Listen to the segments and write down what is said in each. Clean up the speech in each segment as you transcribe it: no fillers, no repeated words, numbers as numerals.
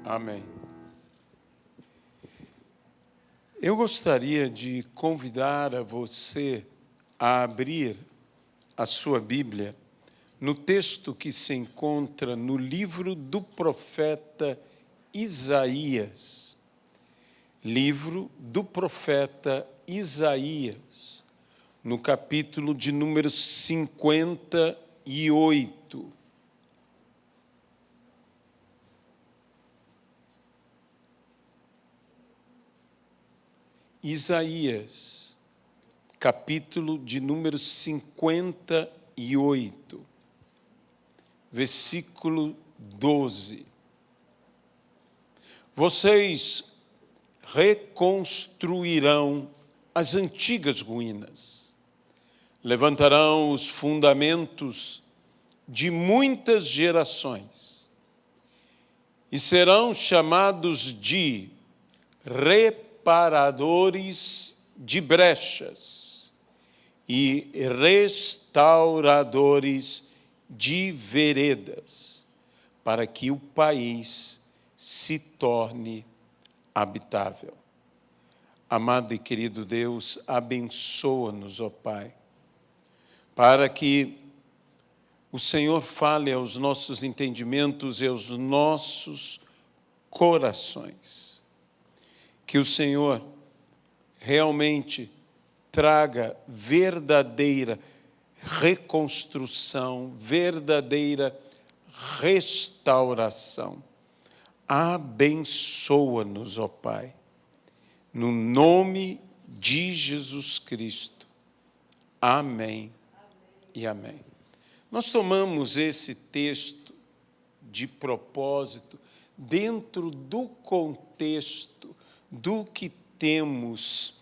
Amém. Eu gostaria de convidar a você a abrir a sua Bíblia no texto que se encontra no livro do profeta Isaías. Livro do profeta Isaías, no capítulo de número 58. Isaías, capítulo de número 58, versículo 12. Vocês reconstruirão as antigas ruínas, levantarão os fundamentos de muitas gerações e serão chamados de reparadores de brechas e restauradores de veredas, para que o país se torne habitável. Amado e querido Deus, abençoa-nos, ó Pai, para que o Senhor fale aos nossos entendimentos e aos nossos corações. Que o Senhor realmente traga verdadeira reconstrução, verdadeira restauração. Abençoa-nos, ó Pai, no nome de Jesus Cristo. Amém e amém. Nós tomamos esse texto de propósito dentro do contexto do que temos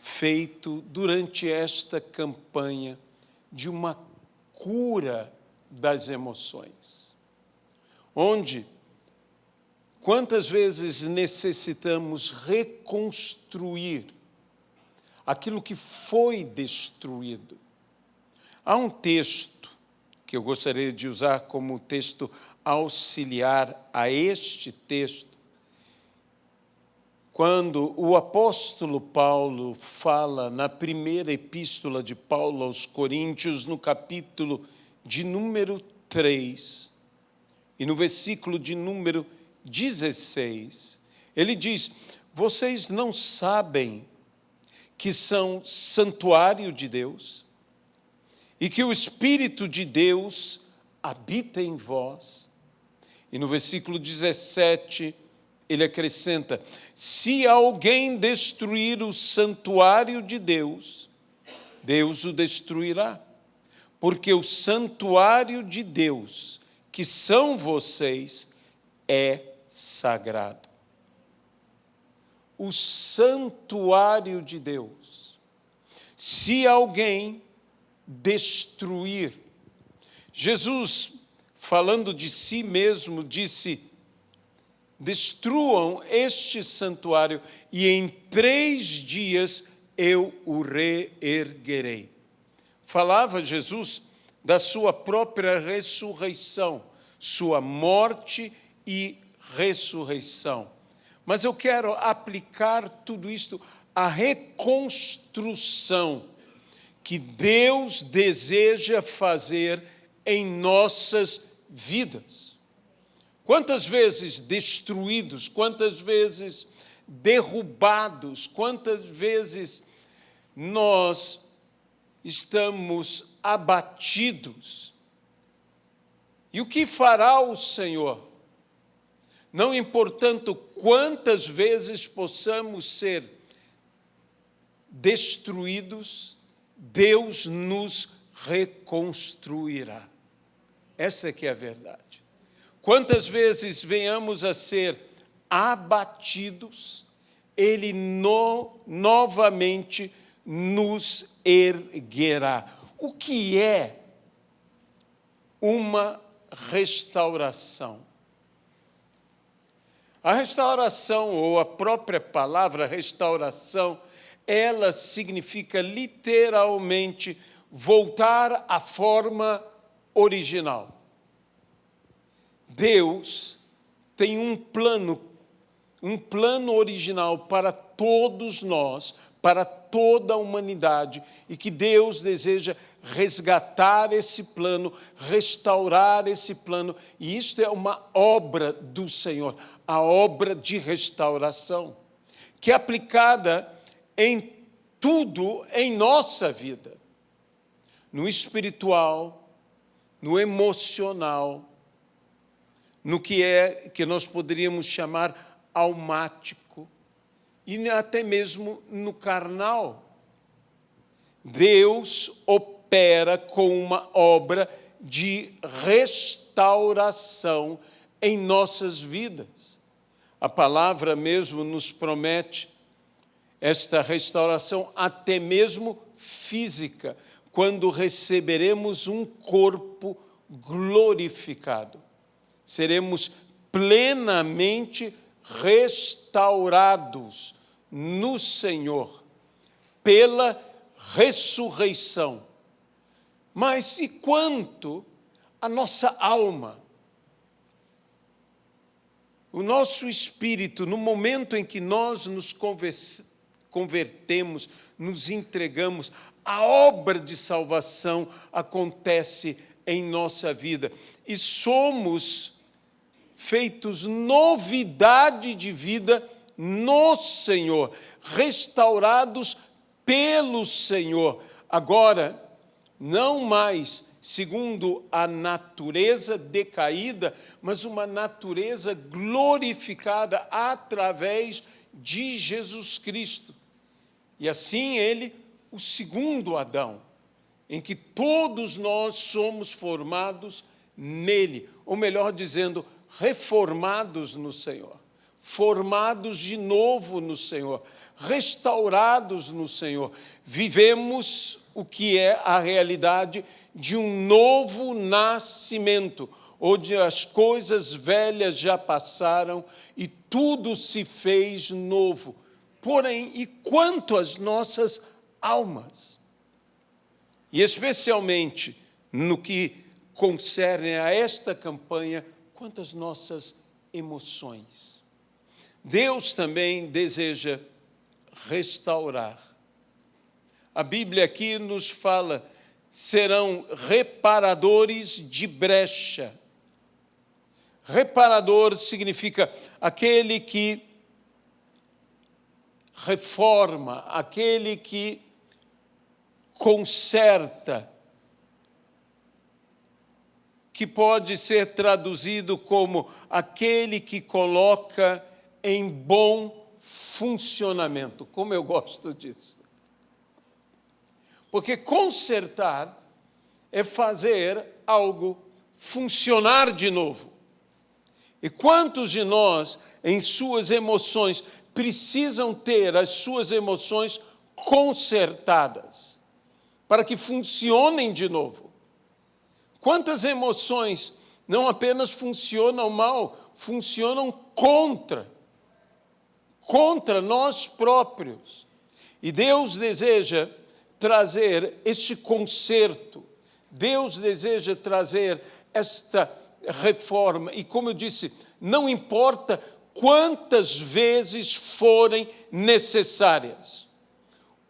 feito durante esta campanha de uma cura das emoções, onde quantas vezes necessitamos reconstruir aquilo que foi destruído. Há um texto que eu gostaria de usar como texto auxiliar a este texto, quando o apóstolo Paulo fala na primeira epístola de Paulo aos Coríntios, no capítulo de número 3, e no versículo de número 16, ele diz: vocês não sabem que são santuário de Deus e que o Espírito de Deus habita em vós? E no versículo 17, ele acrescenta: se alguém destruir o santuário de Deus, Deus o destruirá, porque o santuário de Deus, que são vocês, é sagrado. O santuário de Deus. Se alguém destruir, Jesus, falando de si mesmo, disse: destruam este santuário e em 3 dias eu o reerguerei. Falava Jesus da sua própria ressurreição, sua morte e ressurreição. Mas eu quero aplicar tudo isto à reconstrução que Deus deseja fazer em nossas vidas. Quantas vezes destruídos, quantas vezes derrubados, quantas vezes nós estamos abatidos. E o que fará o Senhor? Não importando quantas vezes possamos ser destruídos, Deus nos reconstruirá. Essa é que é a verdade. Quantas vezes venhamos a ser abatidos, Ele novamente nos erguerá. O que é uma restauração? A restauração, ou a própria palavra restauração, ela significa literalmente voltar à forma original. Deus tem um plano um plano original para todos nós, para toda a humanidade, e que Deus deseja resgatar esse plano, restaurar esse plano, e isto é uma obra do Senhor, a obra de restauração, que é aplicada em tudo em nossa vida, no espiritual, no emocional, no que nós poderíamos chamar almático, e até mesmo no carnal. Deus opera com uma obra de restauração em nossas vidas. A palavra mesmo nos promete esta restauração até mesmo física, quando receberemos um corpo glorificado. Seremos plenamente restaurados no Senhor, pela ressurreição. Mas e quanto à nossa alma? O nosso espírito, no momento em que nós nos convertemos, nos entregamos, a obra de salvação acontece em nossa vida e somos feitos novidade de vida no Senhor, restaurados pelo Senhor. Agora, não mais segundo a natureza decaída, mas uma natureza glorificada através de Jesus Cristo. E assim ele, o segundo Adão, em que todos nós somos formados nele, ou melhor dizendo, reformados no Senhor, formados de novo no Senhor, restaurados no Senhor. Vivemos o que é a realidade de um novo nascimento, onde as coisas velhas já passaram e tudo se fez novo. Porém, e quanto às nossas almas? E especialmente no que concerne a esta campanha, quanto às nossas emoções. Deus também deseja restaurar. A Bíblia aqui nos fala, serão reparadores de brecha. Reparador significa aquele que reforma, aquele que conserta, que pode ser traduzido como aquele que coloca em bom funcionamento. Como eu gosto disso. Porque consertar é fazer algo funcionar de novo. E quantos de nós, em suas emoções, precisam ter as suas emoções consertadas para que funcionem de novo? Quantas emoções não apenas funcionam mal, funcionam contra nós próprios. E Deus deseja trazer este conserto, Deus deseja trazer esta reforma. E como eu disse, não importa quantas vezes forem necessárias,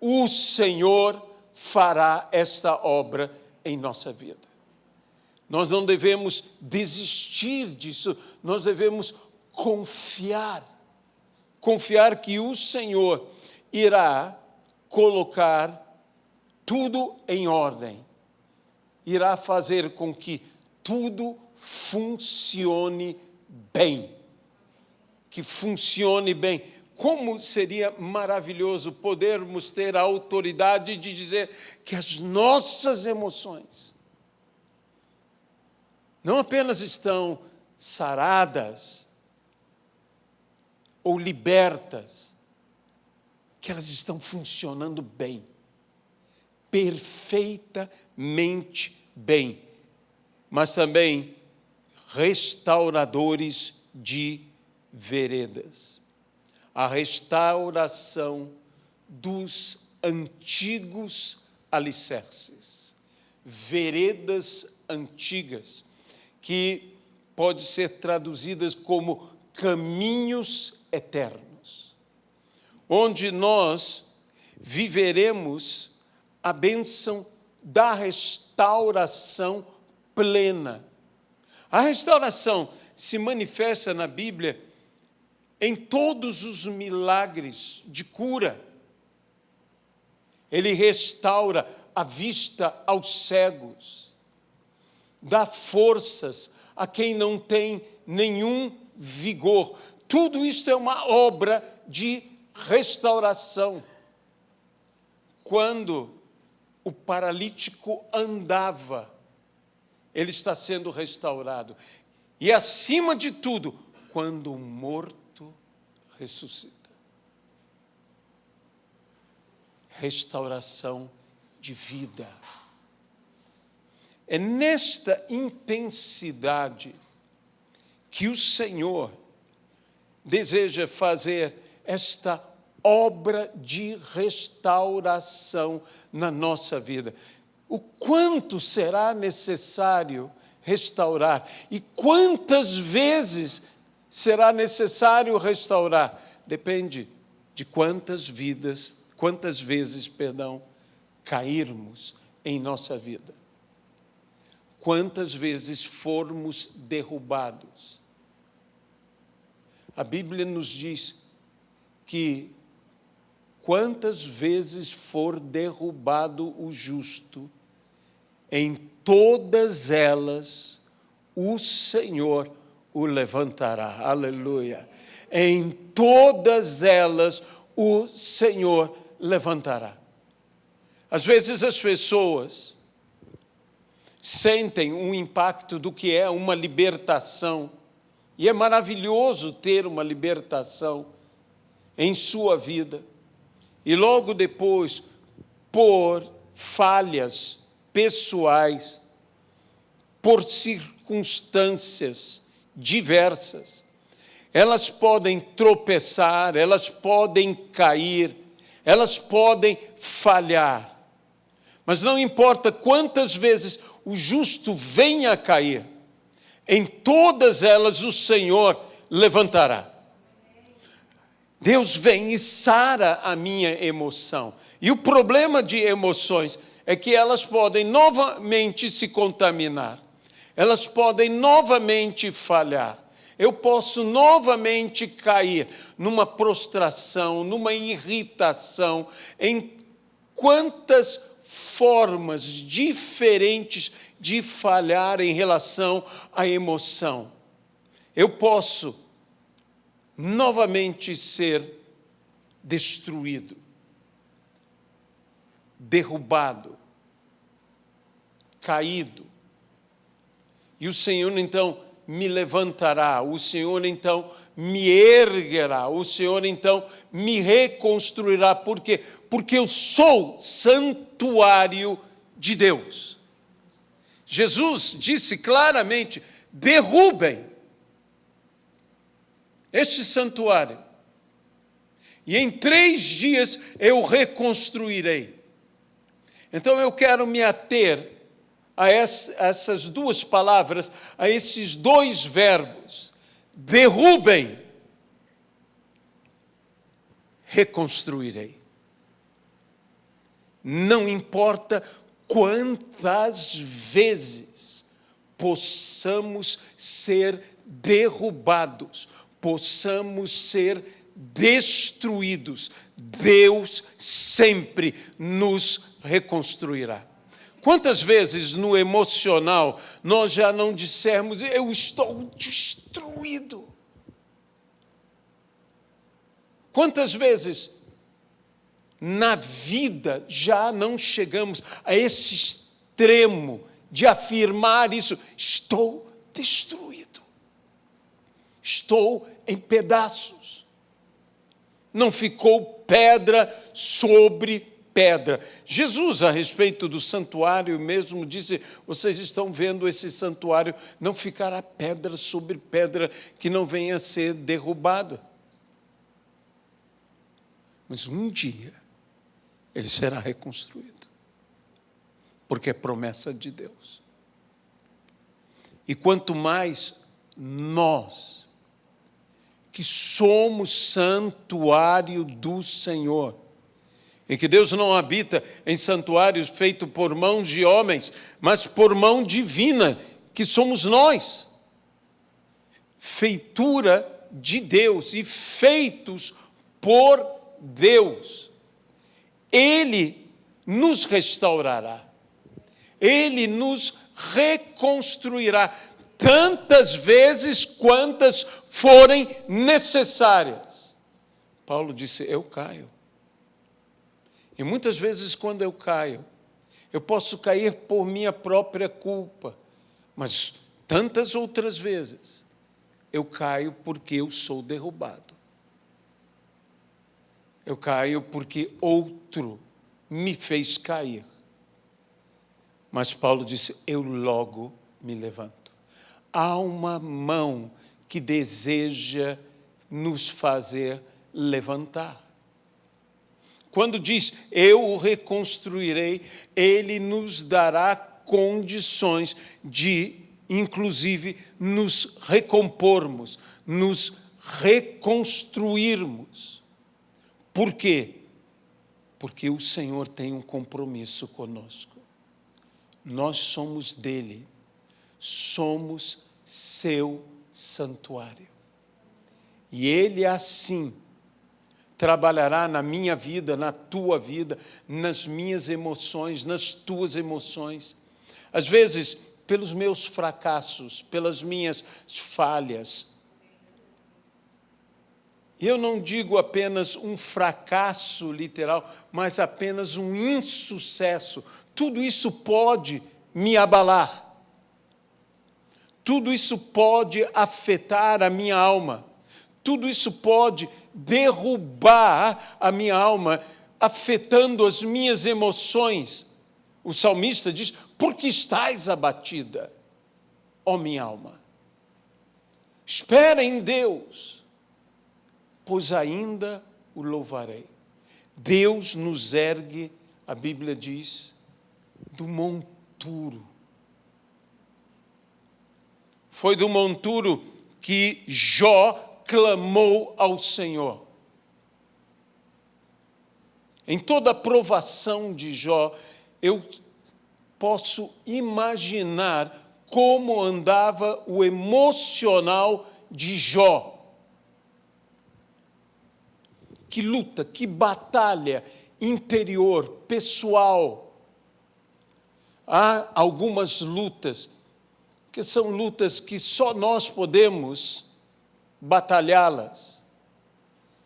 o Senhor fará esta obra em nossa vida. Nós não devemos desistir disso, nós devemos confiar que o Senhor irá colocar tudo em ordem, irá fazer com que tudo funcione bem, que funcione bem. Como seria maravilhoso podermos ter a autoridade de dizer que as nossas emoções não apenas estão saradas ou libertas, que elas estão funcionando bem, perfeitamente bem, mas também restauradores de veredas. A restauração dos antigos alicerces, veredas antigas, que pode ser traduzidas como caminhos eternos, onde nós viveremos a bênção da restauração plena. A restauração se manifesta na Bíblia em todos os milagres de cura. Ele restaura a vista aos cegos, dá forças a quem não tem nenhum vigor. Tudo isto é uma obra de restauração. Quando o paralítico andava, ele está sendo restaurado. E, acima de tudo, quando o morto ressuscita. Restauração de vida. É nesta intensidade que o Senhor deseja fazer esta obra de restauração na nossa vida. O quanto será necessário restaurar e quantas vezes será necessário restaurar? Depende de quantas vezes, cairmos em nossa vida. Quantas vezes formos derrubados. A Bíblia nos diz que quantas vezes for derrubado o justo, em todas elas o Senhor o levantará. Aleluia. Em todas elas o Senhor levantará. Às vezes as pessoas sentem um impacto do que é uma libertação, e é maravilhoso ter uma libertação em sua vida, e logo depois, por falhas pessoais, por circunstâncias diversas, elas podem tropeçar, elas podem cair, elas podem falhar. Mas não importa quantas vezes o justo venha a cair, em todas elas o Senhor levantará. Deus vem e sara a minha emoção. E o problema de emoções é que elas podem novamente se contaminar. Elas podem novamente falhar. Eu posso novamente cair numa prostração, numa irritação, em quantas formas diferentes de falhar em relação à emoção. Eu posso novamente ser destruído, derrubado, caído. E o Senhor, então, me levantará, o Senhor, então, me erguerá, o Senhor, então, me reconstruirá. Por quê? Porque eu sou santuário de Deus. Jesus disse claramente: derrubem este santuário, e em 3 dias eu reconstruirei. Então eu quero me ater a essas 2 palavras, a esses 2 verbos: derrubem, reconstruirei. Não importa quantas vezes possamos ser derrubados, possamos ser destruídos, Deus sempre nos reconstruirá. Quantas vezes no emocional nós já não dissemos: eu estou destruído? Quantas vezes na vida já não chegamos a esse extremo de afirmar isso: estou destruído, estou em pedaços, não ficou pedra sobre pedra. Jesus, a respeito do santuário mesmo, disse: vocês estão vendo esse santuário, não ficará pedra sobre pedra que não venha a ser derrubada. Mas um dia ele será reconstruído, porque é promessa de Deus. E quanto mais nós que somos santuário do Senhor. E que Deus não habita em santuários feitos por mãos de homens, mas por mão divina, que somos nós. Feitura de Deus e feitos por Deus. Ele nos restaurará. Ele nos reconstruirá tantas vezes quantas forem necessárias. Paulo disse, eu caio. E muitas vezes quando eu caio, eu posso cair por minha própria culpa, mas tantas outras vezes eu caio porque eu sou derrubado. Eu caio porque outro me fez cair. Mas Paulo disse, eu logo me levanto. Há uma mão que deseja nos fazer levantar. Quando diz, eu o reconstruirei, ele nos dará condições de, inclusive, nos recompormos, nos reconstruirmos. Por quê? Porque o Senhor tem um compromisso conosco. Nós somos dele, somos seu santuário. E ele assim trabalhará na minha vida, na tua vida, nas minhas emoções, nas tuas emoções. Às vezes, pelos meus fracassos, pelas minhas falhas. Eu não digo apenas um fracasso literal, mas apenas um insucesso. Tudo isso pode me abalar. Tudo isso pode afetar a minha alma. Tudo isso pode derrubar a minha alma, afetando as minhas emoções. O salmista diz, por que estás abatida, ó minha alma? Espera em Deus, pois ainda o louvarei. Deus nos ergue, a Bíblia diz, do monturo. Foi do monturo que Jó clamou ao Senhor. Em toda a provação de Jó, eu posso imaginar como andava o emocional de Jó. Que luta, que batalha interior, pessoal. Há algumas lutas que são lutas que só nós podemos batalhá-las,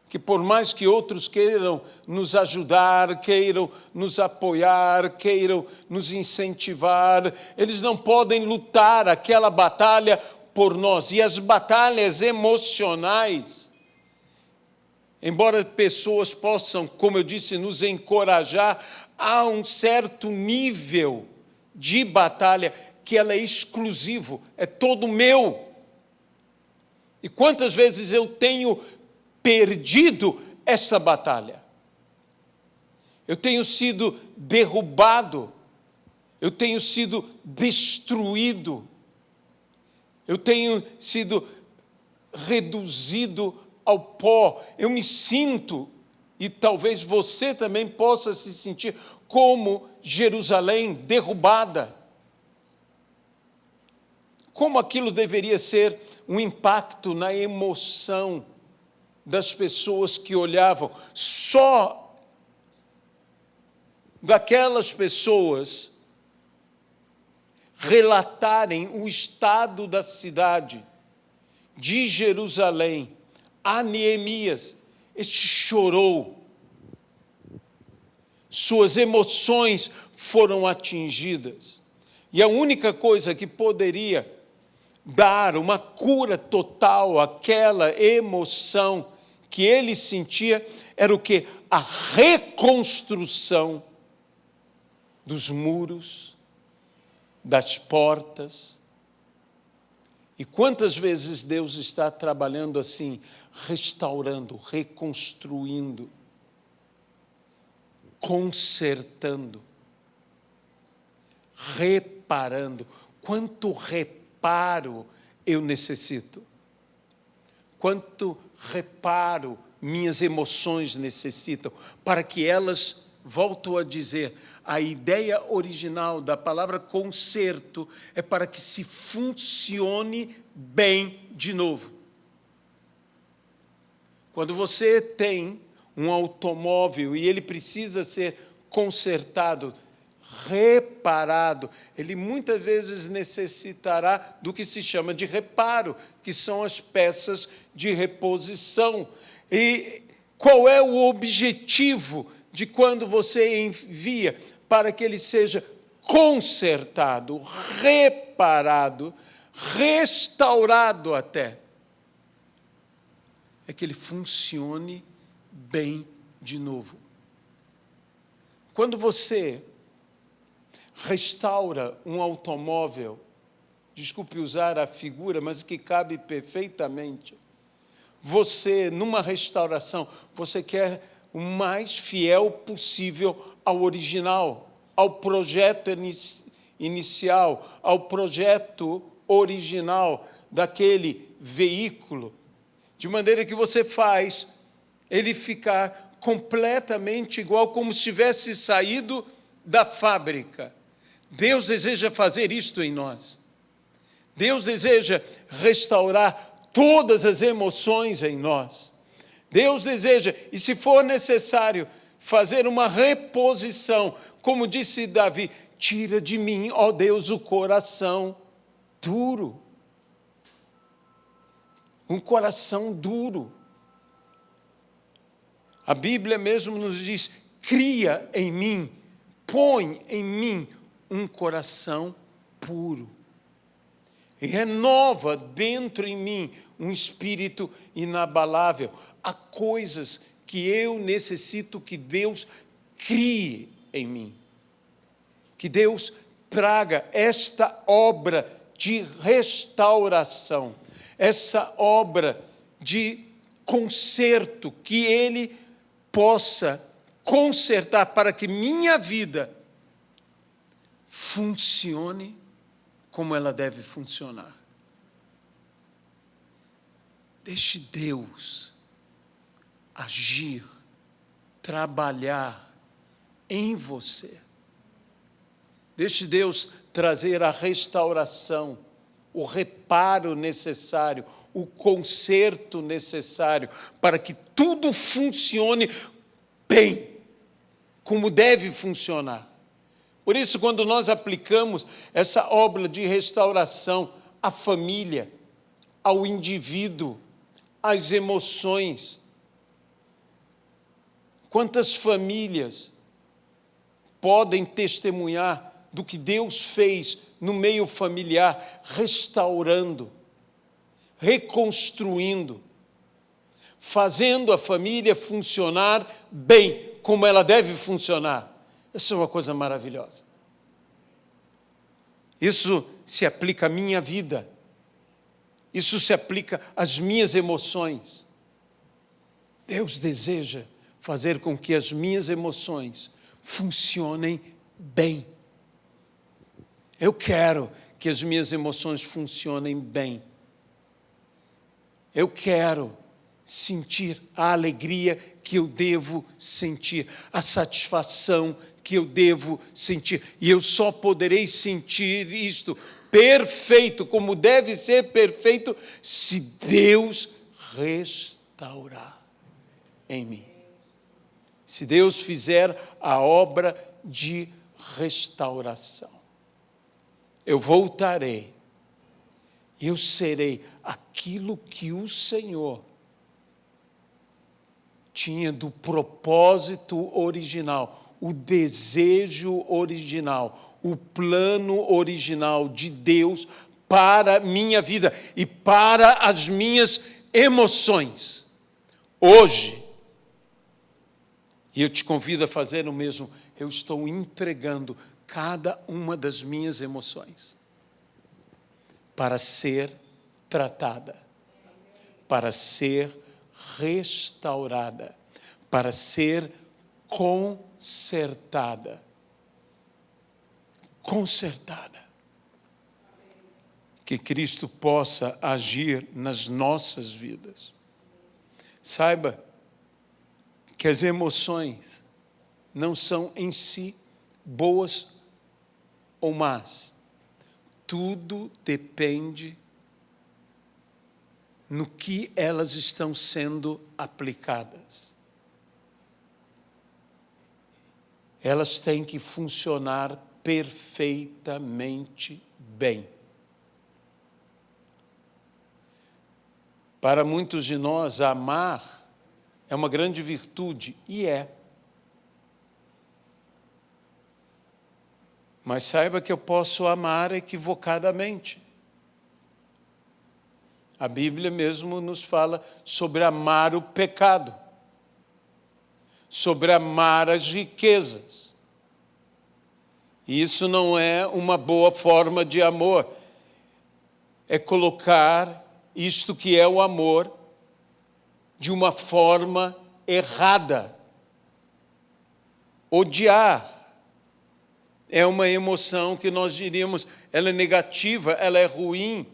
que por mais que outros queiram nos ajudar, queiram nos apoiar, queiram nos incentivar, eles não podem lutar aquela batalha por nós. E as batalhas emocionais, embora pessoas possam, como eu disse, nos encorajar, há um certo nível de batalha que ela é exclusivo, é todo meu. E quantas vezes eu tenho perdido essa batalha? Eu tenho sido derrubado, eu tenho sido destruído, eu tenho sido reduzido ao pó. Eu me sinto, e talvez você também possa se sentir como Jerusalém derrubada. Como aquilo deveria ser um impacto na emoção das pessoas que olhavam. Só daquelas pessoas relatarem o estado da cidade de Jerusalém a Neemias. Este chorou. Suas emoções foram atingidas. E a única coisa que poderia dar uma cura total àquela emoção que ele sentia era o quê? A reconstrução dos muros, das portas. E quantas vezes Deus está trabalhando assim, restaurando, reconstruindo, consertando, reparando. Quanto reparo eu necessito? quanto reparo minhas emoções necessitam, para que elas, volto a dizer, a ideia original da palavra conserto é para que se funcione bem de novo. Quando você tem um automóvel e ele precisa ser consertado, reparado, ele muitas vezes necessitará do que se chama de reparo, que são as peças de reposição. E qual é o objetivo de quando você envia para que ele seja consertado, reparado, restaurado até? É que ele funcione bem de novo. Quando você restaura um automóvel, desculpe usar a figura, mas que cabe perfeitamente, você, numa restauração, você quer o mais fiel possível ao original, ao projeto inicial, ao projeto original daquele veículo, de maneira que você faz ele ficar completamente igual, como se tivesse saído da fábrica. Deus deseja fazer isto em nós. Deus deseja restaurar todas as emoções em nós. Deus deseja, e se for necessário, fazer uma reposição, como disse Davi, tira de mim, ó Deus, o coração duro. Um coração duro. A Bíblia mesmo nos diz, cria em mim, põe em mim um coração puro. E renova dentro em mim um espírito inabalável. Há coisas que eu necessito que Deus crie em mim. Que Deus traga esta obra de restauração, essa obra de conserto, que Ele possa consertar para que minha vida funcione como ela deve funcionar. Deixe Deus agir, trabalhar em você. Deixe Deus trazer a restauração, o reparo necessário, o conserto necessário, para que tudo funcione bem, como deve funcionar. Por isso, quando nós aplicamos essa obra de restauração à família, ao indivíduo, às emoções, quantas famílias podem testemunhar do que Deus fez no meio familiar, restaurando, reconstruindo, fazendo a família funcionar bem, como ela deve funcionar. Isso é uma coisa maravilhosa. Isso se aplica à minha vida. Isso se aplica às minhas emoções. Deus deseja fazer com que as minhas emoções funcionem bem. Eu quero que as minhas emoções funcionem bem. Eu quero sentir a alegria que eu devo sentir, a satisfação que eu devo sentir. E eu só poderei sentir isto perfeito, como deve ser perfeito, se Deus restaurar em mim. Se Deus fizer a obra de restauração. Eu voltarei. Eu serei aquilo que o Senhor tinha do propósito original, o desejo original, o plano original de Deus para a minha vida e para as minhas emoções. Hoje, e eu te convido a fazer o mesmo, eu estou entregando cada uma das minhas emoções para ser tratada, para ser restaurada, para ser consertada. Consertada. que Cristo possa agir nas nossas vidas. Saiba que as emoções não são em si boas ou más. Tudo depende no que elas estão sendo aplicadas. Elas têm que funcionar perfeitamente bem. Para muitos de nós, amar é uma grande virtude, e é. Mas saiba que eu posso amar equivocadamente. A Bíblia mesmo nos fala sobre amar o pecado, sobre amar as riquezas. E isso não é uma boa forma de amor. É colocar isto que é o amor de uma forma errada. Odiar é uma emoção que nós diríamos, ela é negativa, ela é ruim,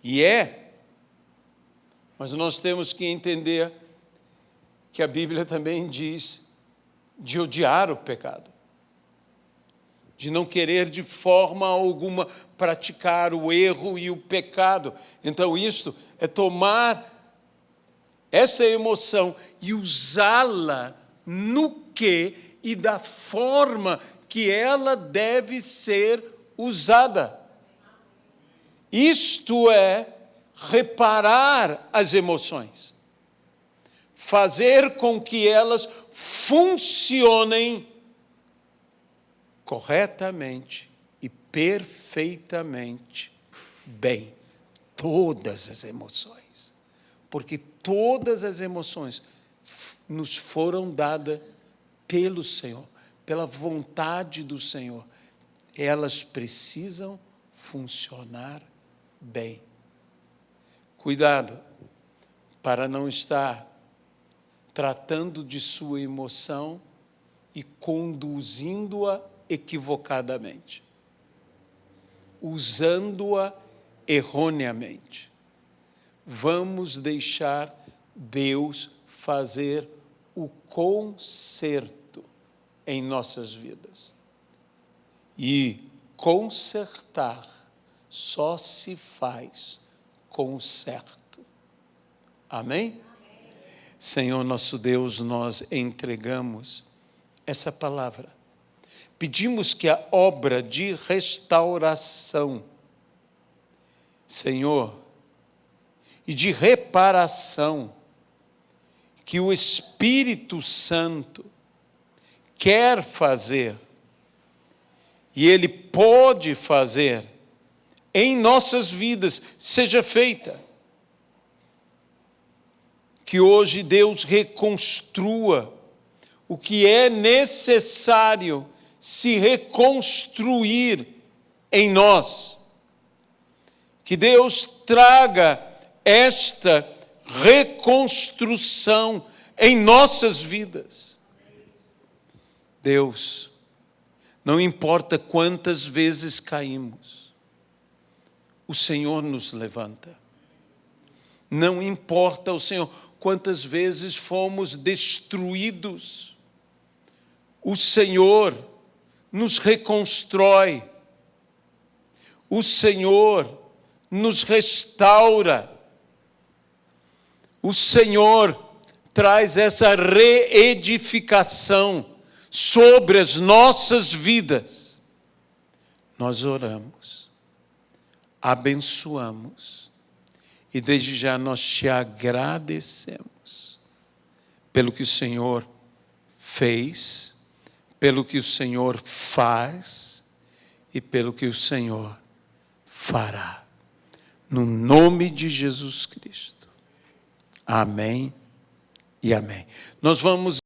e é. Mas nós temos que entender que a Bíblia também diz de odiar o pecado, de não querer de forma alguma praticar o erro e o pecado. Então, isto é tomar essa emoção e usá-la no que e da forma que ela deve ser usada. Isto é reparar as emoções, fazer com que elas funcionem corretamente e perfeitamente bem. Todas as emoções, porque todas as emoções nos foram dadas pelo Senhor, pela vontade do Senhor. Elas precisam funcionar bem. Cuidado para não estar tratando de sua emoção e conduzindo-a equivocadamente, usando-a erroneamente. Vamos deixar Deus fazer o conserto em nossas vidas. E consertar só se faz com o certo. Amém? Senhor nosso Deus, nós entregamos essa palavra. Pedimos que a obra de restauração, Senhor, e de reparação, que o Espírito Santo quer fazer, e Ele pode fazer, em nossas vidas, seja feita. Que hoje Deus reconstrua o que é necessário se reconstruir em nós. Que Deus traga esta reconstrução em nossas vidas. Deus, não importa quantas vezes caímos, o Senhor nos levanta. Não importa, o Senhor, quantas vezes fomos destruídos, o Senhor nos reconstrói, o Senhor nos restaura, o Senhor traz essa reedificação sobre as nossas vidas. Nós oramos, abençoamos e desde já nós te agradecemos pelo que o Senhor fez, pelo que o Senhor faz e pelo que o Senhor fará. No nome de Jesus Cristo. Amém e amém. Nós vamos